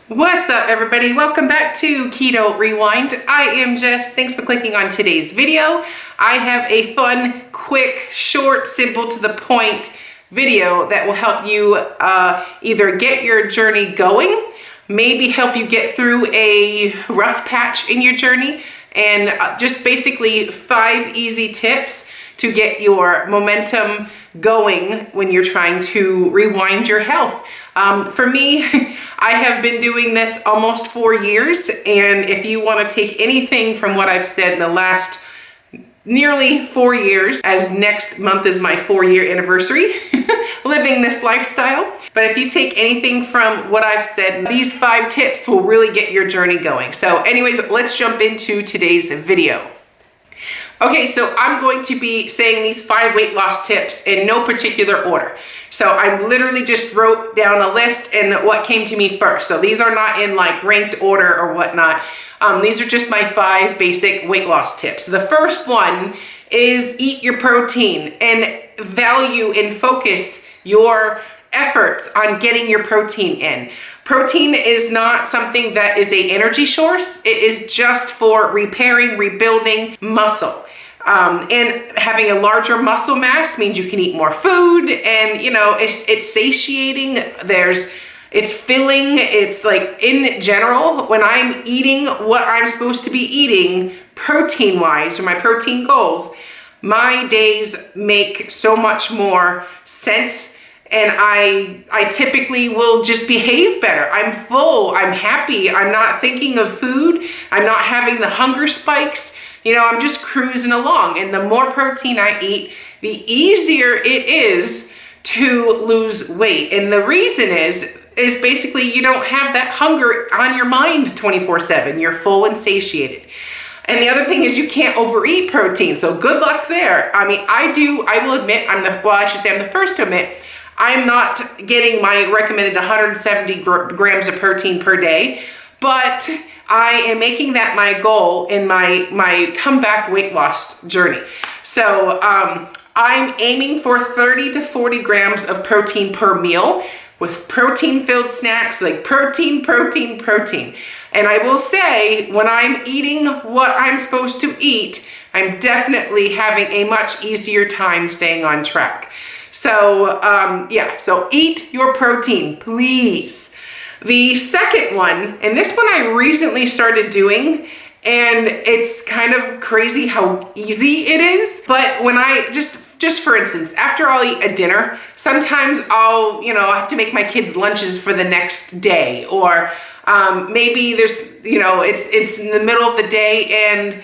What's up, everybody? Welcome back to Keto Rewind. I am Jess. Thanks for clicking on today's video. I have a fun, quick, short, simple, to the point video that will help you either get your journey going, maybe help you get through a rough patch in your journey, and just basically 5 easy tips to get your momentum going when you're trying to rewind your health. For me, I have been doing this almost 4 years, and if you want to take anything from what I've said in the last nearly 4 years, as next month is my 4-year anniversary living this lifestyle, but if you take anything from what I've said, these 5 tips will really get your journey going. So anyways, let's jump into today's video. Okay, so I'm going to be saying these 5 weight loss tips in no particular order. So I literally just wrote down a list and what came to me first. So these are not in like ranked order or whatnot. These are just my 5 basic weight loss tips. The first one is eat your protein and value and focus your efforts on getting your protein in. Protein is not something that is an energy source. It is just for repairing, rebuilding muscle. And having a larger muscle mass means you can eat more food, and you know, it's satiating. It's filling. It's like, in general, when I'm eating what I'm supposed to be eating protein wise, or my protein goals, my days make so much more sense. And I typically will just behave better. I'm full, I'm happy, I'm not thinking of food, I'm not having the hunger spikes. You know, I'm just cruising along. And the more protein I eat, the easier it is to lose weight. And the reason is basically you don't have that hunger on your mind 24/7. You're full and satiated. And the other thing is you can't overeat protein. So good luck there. I mean, I will admit, I'm the first to admit, I'm not getting my recommended 170 grams of protein per day, but I am making that my goal in my comeback weight loss journey. So I'm aiming for 30 to 40 grams of protein per meal with protein-filled snacks, like protein. And I will say, when I'm eating what I'm supposed to eat, I'm definitely having a much easier time staying on track. So so eat your protein, please. The second one, and this one I recently started doing, and it's kind of crazy how easy it is. But when I just for instance, after I'll eat a dinner, sometimes I'll have to make my kids lunches for the next day, or maybe there's it's in the middle of the day and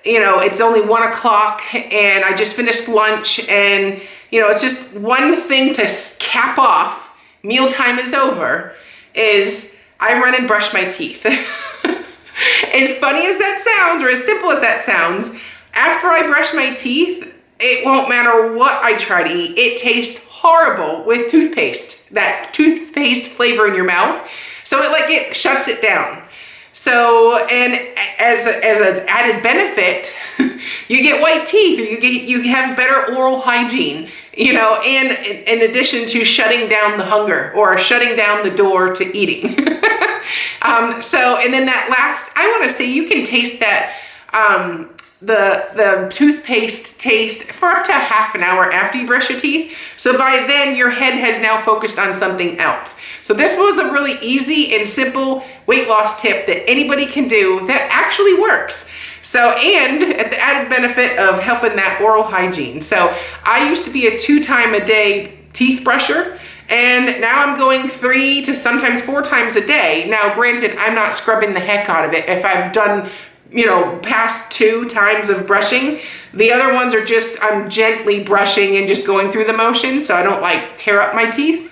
it's only 1 o'clock and I just finished lunch, and it's just one thing to cap off, mealtime is over, is I run and brush my teeth. As funny as that sounds, or as simple as that sounds, after I brush my teeth, it won't matter what I try to eat. It tastes horrible with toothpaste, that toothpaste flavor in your mouth. So it shuts it down. So, and as an added benefit, you get white teeth, or you have better oral hygiene, and in addition to shutting down the hunger or shutting down the door to eating. And then that last, I want to say you can taste that, the toothpaste taste for up to half an hour after you brush your teeth. So by then your head has now focused on something else. So this was a really easy and simple weight loss tip that anybody can do that actually works. So, and at the added benefit of helping that oral hygiene. So I used to be a 2-time-a-day teeth brusher, and now I'm going 3 to sometimes 4 times a day. Now, granted, I'm not scrubbing the heck out of it. If I've done past 2 times of brushing, the other ones are just, I'm gently brushing and just going through the motions so I don't tear up my teeth.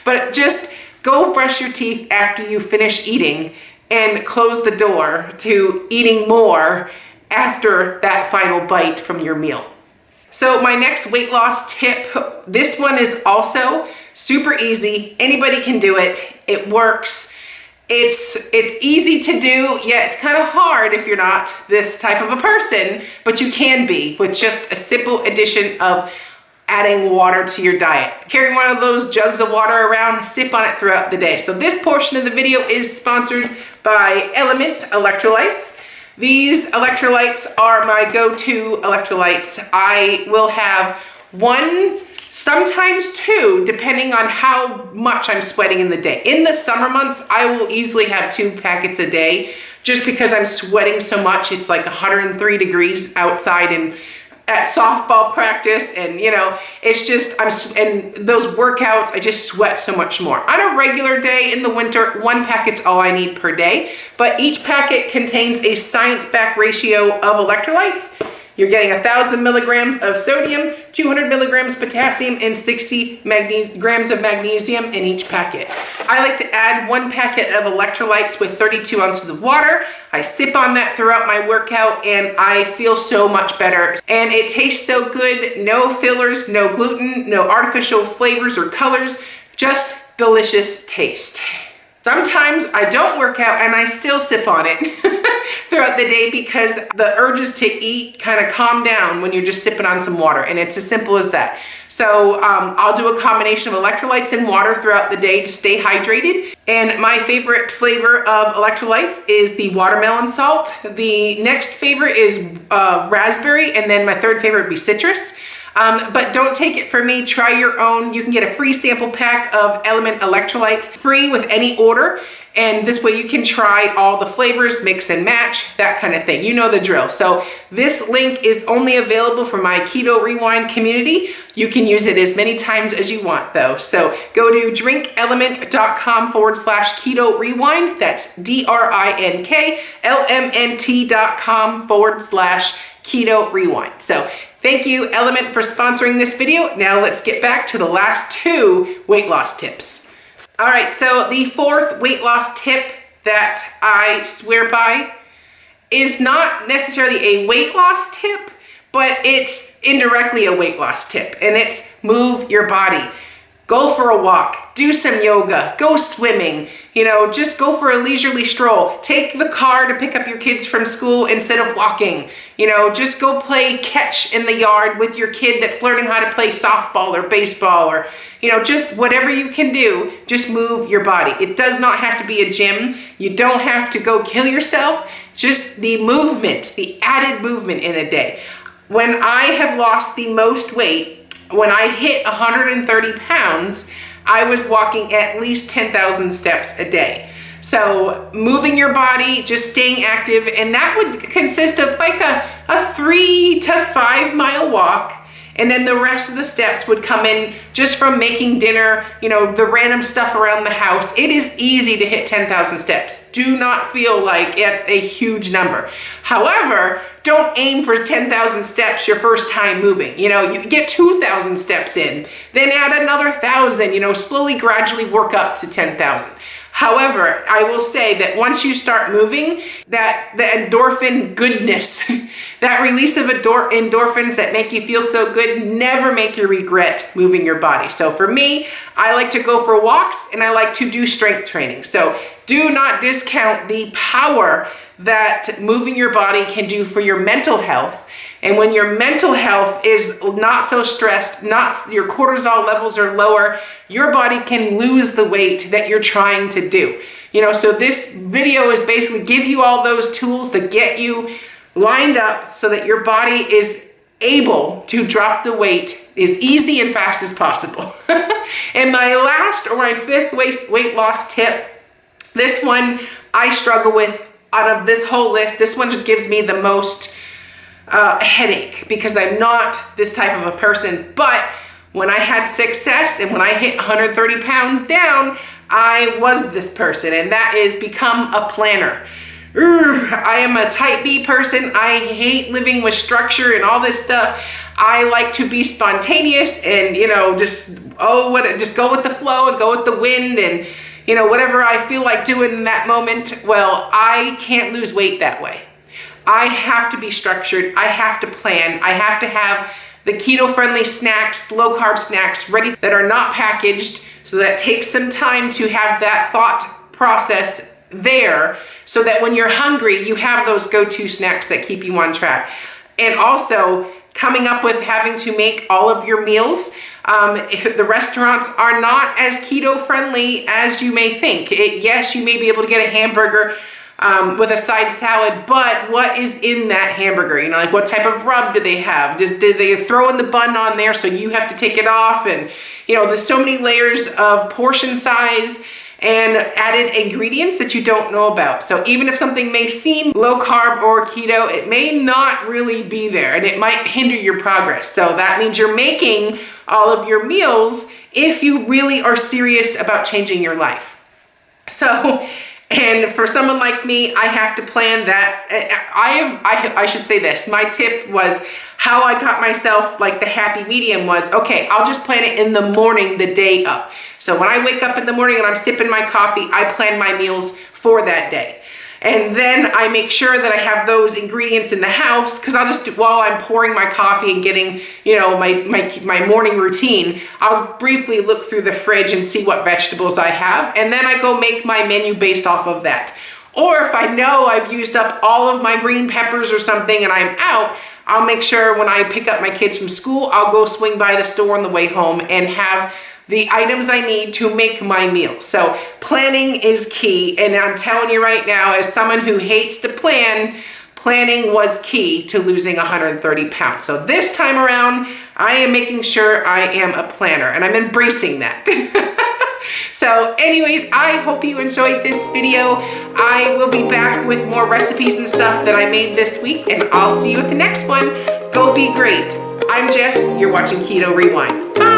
But just go brush your teeth after you finish eating and close the door to eating more after that final bite from your meal. So my next weight loss tip, this one is also super easy. Anybody can do it. It works. It's easy to do, yet it's kind of hard if you're not this type of a person, but you can be with just a simple addition of adding water to your diet. Carry one of those jugs of water around, sip on it throughout the day. So this portion of the video is sponsored by Element Electrolytes. These electrolytes are my go-to electrolytes. I will have one, sometimes two, depending on how much I'm sweating in the day. In the summer months, I will easily have 2 packets a day just because I'm sweating so much. It's like 103 degrees outside and at softball practice, and you know, it's just, and those workouts, I just sweat so much more. On a regular day in the winter, 1 packet's all I need per day, but each packet contains a science-backed ratio of electrolytes. You're getting 1,000 milligrams of sodium, 200 milligrams potassium, and 60 grams of magnesium in each packet. I like to add 1 packet of electrolytes with 32 ounces of water. I sip on that throughout my workout and I feel so much better. And it tastes so good, no fillers, no gluten, no artificial flavors or colors, just delicious taste. Sometimes I don't work out and I still sip on it throughout the day because the urges to eat kind of calm down when you're just sipping on some water, and it's as simple as that. So I'll do a combination of electrolytes and water throughout the day to stay hydrated. And my favorite flavor of electrolytes is the watermelon salt. The next favorite is raspberry, and then my third favorite would be citrus. But don't take it from me, try your own. You can get a free sample pack of Element electrolytes free with any order. And this way you can try all the flavors, mix and match, that kind of thing. You know the drill. So this link is only available for my Keto Rewind community. You can use it as many times as you want though. So go to drinkelement.com/Keto Rewind. That's DRINKLMNT.com/Keto Rewind. So thank you, Element, for sponsoring this video. Now let's get back to the last 2 weight loss tips. All right, so the 4th weight loss tip that I swear by is not necessarily a weight loss tip, but it's indirectly a weight loss tip, and it's move your body. Go for a walk, do some yoga, go swimming, you know, just go for a leisurely stroll. Take the car to pick up your kids from school instead of walking. You know, just go play catch in the yard with your kid that's learning how to play softball or baseball, or, you know, just whatever you can do, just move your body. It does not have to be a gym. You don't have to go kill yourself. Just the movement, the added movement in a day. When I have lost the most weight, when I hit 130 pounds, I was walking at least 10,000 steps a day. So moving your body, just staying active, and that would consist of like a 3 to 5 mile walk. And then the rest of the steps would come in just from making dinner, you know, the random stuff around the house. It is easy to hit 10,000 steps. Do not feel like it's a huge number. However, don't aim for 10,000 steps your first time moving. You know, you get 2,000 steps in, then add another 1,000, you know, slowly, gradually work up to 10,000. However, I will say that once you start moving, that the endorphin goodness, that release of endorphins that make you feel so good, never make you regret moving your body. So for me, I like to go for walks and I like to do strength training. So do not discount the power that moving your body can do for your mental health. And when your mental health is not so stressed, your cortisol levels are lower, your body can lose the weight that you're trying to do. You know, so this video is basically give you all those tools to get you lined up so that your body is able to drop the weight as easy and fast as possible. And my last, or my 5th weight loss tip, this one I struggle with out of this whole list. This one gives me the most headache because I'm not this type of a person. But when I had success and when I hit 130 pounds down, I was this person, and that is become a planner. I am a type B person. I hate living with structure and all this stuff. I like to be spontaneous and, you know, just go with the flow and go with the wind and, you know, whatever I feel like doing in that moment. Well, I can't lose weight that way. I have to be structured. I have to plan. I have to have the keto-friendly snacks, low-carb snacks ready that are not packaged, so that takes some time to have that thought process there, so that when you're hungry, you have those go-to snacks that keep you on track. And also, coming up with having to make all of your meals. The restaurants are not as keto friendly as you may think. Yes, you may be able to get a hamburger with a side salad, but what is in that hamburger? You know, like what type of rub do they have? Did they throw in the bun on there so you have to take it off? And you know, there's so many layers of portion size and added ingredients that you don't know about. So even if something may seem low carb or keto, it may not really be there, and it might hinder your progress. So that means you're making all of your meals if you really are serious about changing your life. So, and for someone like me, I have to plan that. I should say this. My tip was how I got myself like the happy medium was, okay, I'll just plan it in the morning, the day of. So when I wake up in the morning and I'm sipping my coffee, I plan my meals for that day. And then I make sure that I have those ingredients in the house, because I'll just, while I'm pouring my coffee and getting, you know, my morning routine, I'll briefly look through the fridge and see what vegetables I have. And then I go make my menu based off of that. Or if I know I've used up all of my green peppers or something and I'm out, I'll make sure when I pick up my kids from school, I'll go swing by the store on the way home and have the items I need to make my meal. So planning is key. And I'm telling you right now, as someone who hates to plan, planning was key to losing 130 pounds. So this time around, I am making sure I am a planner, and I'm embracing that. So anyways, I hope you enjoyed this video. I will be back with more recipes and stuff that I made this week, and I'll see you at the next one. Go be great. I'm Jess, you're watching Keto Rewind. Bye.